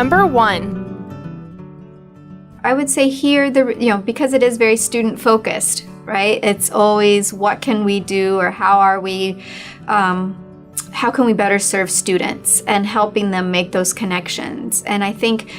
Number 1. I would say here, because it is very student focused, right? It's always what can we do, or how can we better serve students and helping them make those connections. And I think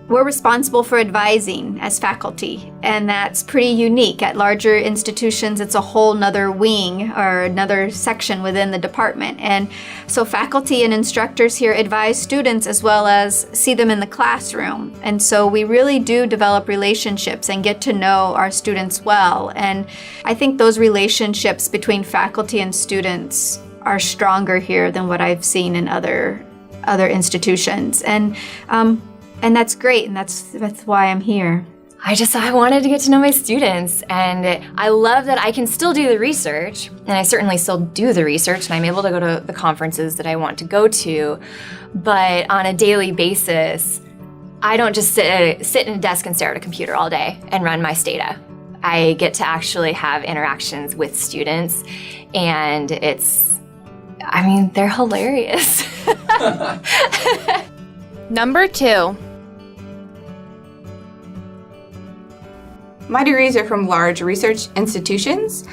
we're responsible for advising as faculty, and that's pretty unique. At larger institutions, it's a whole nother wing or another section within the department. And so faculty and instructors here advise students as well as see them in the classroom. And so we really do develop relationships and get to know our students well. And I think those relationships between faculty and students are stronger here than what I've seen in other institutions. And that's great, and that's why I'm here. I wanted to get to know my students, and I love that I can still do the research, and I certainly still do the research, and I'm able to go to the conferences that I want to go to, but on a daily basis, I don't just sit in a desk and stare at a computer all day and run my data. I get to actually have interactions with students, and they're hilarious. Number 2. My degrees are from large research institutions.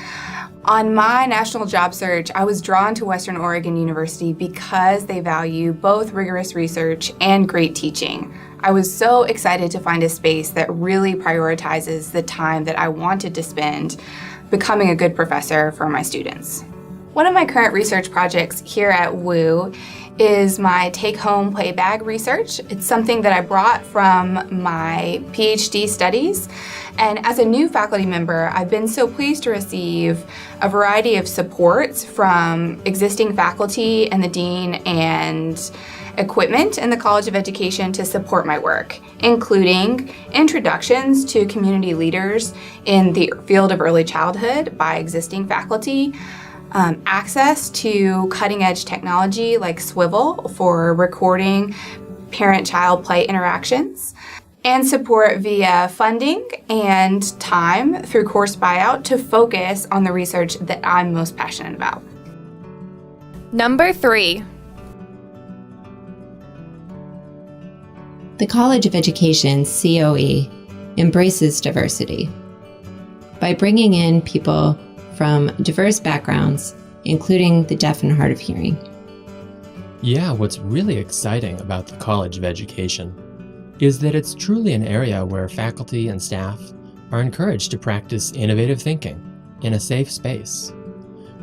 On my national job search, I was drawn to Western Oregon University because they value both rigorous research and great teaching. I was so excited to find a space that really prioritizes the time that I wanted to spend becoming a good professor for my students. One of my current research projects here at WOU is my take-home play bag research. It's something that I brought from my PhD studies. And as a new faculty member, I've been so pleased to receive a variety of supports from existing faculty and the dean and equipment in the College of Education to support my work, including introductions to community leaders in the field of early childhood by existing faculty, access to cutting-edge technology like Swivel for recording parent-child play interactions, and support via funding and time through course buyout to focus on the research that I'm most passionate about. Number 3. The College of Education's COE embraces diversity by bringing in people from diverse backgrounds, including the deaf and hard of hearing. Yeah, what's really exciting about the College of Education is that it's truly an area where faculty and staff are encouraged to practice innovative thinking in a safe space,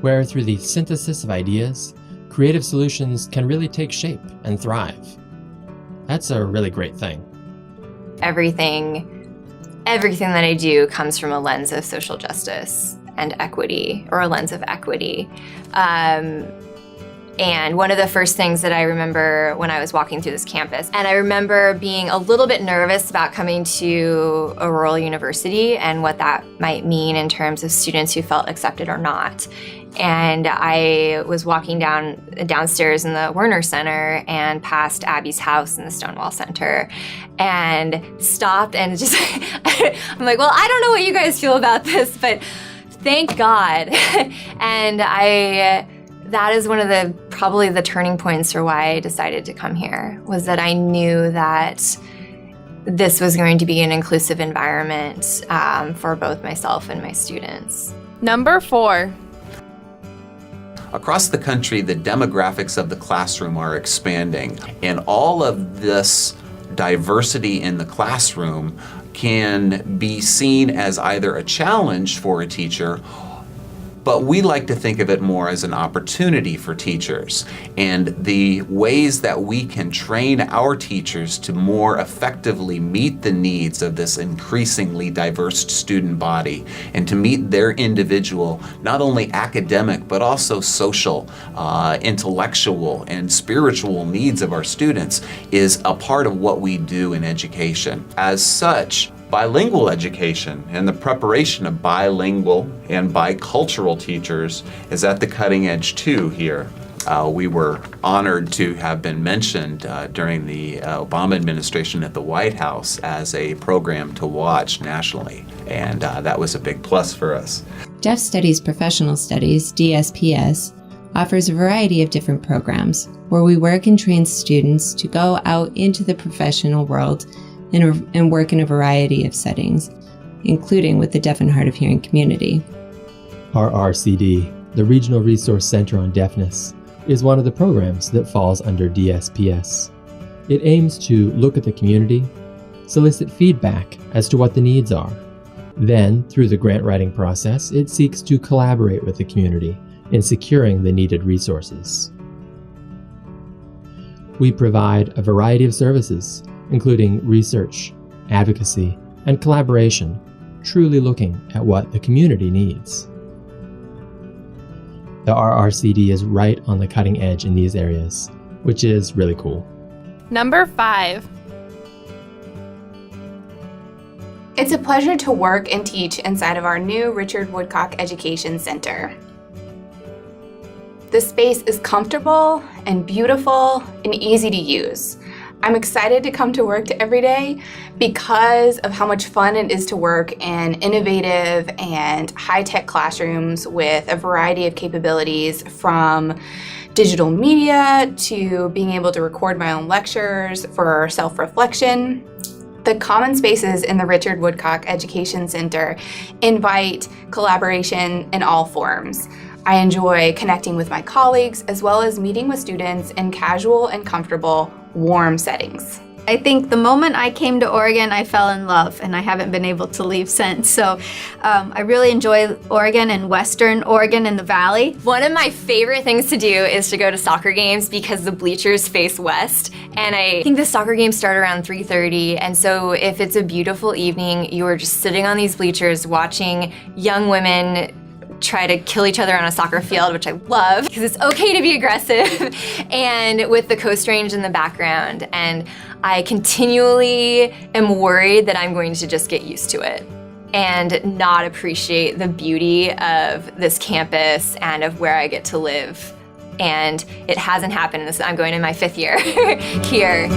where through the synthesis of ideas, creative solutions can really take shape and thrive. That's a really great thing. Everything that I do comes from a lens of social justice and equity, or a lens of equity. And one of the first things that I remember when I was walking through this campus, and I remember being a little bit nervous about coming to a rural university and what that might mean in terms of students who felt accepted or not. And I was walking downstairs in the Werner Center and past Abby's house in the Stonewall Center and stopped and just, I'm like, well, I don't know what you guys feel about this, but thank God. And that is one of probably the turning points for why I decided to come here, was that I knew that this was going to be an inclusive environment for both myself and my students. Number 4. Across the country, the demographics of the classroom are expanding, and all of this diversity in the classroom can be seen as either a challenge for a teacher, but we like to think of it more as an opportunity for teachers, and the ways that we can train our teachers to more effectively meet the needs of this increasingly diverse student body and to meet their individual, not only academic, but also social, intellectual, and spiritual needs of our students is a part of what we do in education. As such, bilingual education and the preparation of bilingual and bicultural teachers is at the cutting edge too here. We were honored to have been mentioned during the Obama administration at the White House as a program to watch nationally, and that was a big plus for us. Deaf Studies Professional Studies, DSPS, offers a variety of different programs where we work and train students to go out into the professional world and work in a variety of settings, including with the deaf and hard of hearing community. RRCD, the Regional Resource Center on Deafness, is one of the programs that falls under DSPS. It aims to look at the community, solicit feedback as to what the needs are. Then, through the grant writing process, it seeks to collaborate with the community in securing the needed resources. We provide a variety of services, including research, advocacy, and collaboration, truly looking at what the community needs. The RRCD is right on the cutting edge in these areas, which is really cool. Number 5. It's a pleasure to work and teach inside of our new Richard Woodcock Education Center. The space is comfortable and beautiful and easy to use. I'm excited to come to work every day because of how much fun it is to work in innovative and high-tech classrooms with a variety of capabilities, from digital media to being able to record my own lectures for self-reflection. The common spaces in the Richard Woodcock Education Center invite collaboration in all forms. I enjoy connecting with my colleagues as well as meeting with students in casual and comfortable, warm settings. I think the moment I came to Oregon, I fell in love, and I haven't been able to leave since. So I really enjoy Oregon and Western Oregon in the Valley. One of my favorite things to do is to go to soccer games because the bleachers face west, and I think the soccer games start around 3:30, and so if it's a beautiful evening, you are just sitting on these bleachers watching young women try to kill each other on a soccer field, which I love because it's okay to be aggressive, and with the Coast Range in the background. And I continually am worried that I'm going to just get used to it and not appreciate the beauty of this campus and of where I get to live. And it hasn't happened. I'm going in my 5th year here.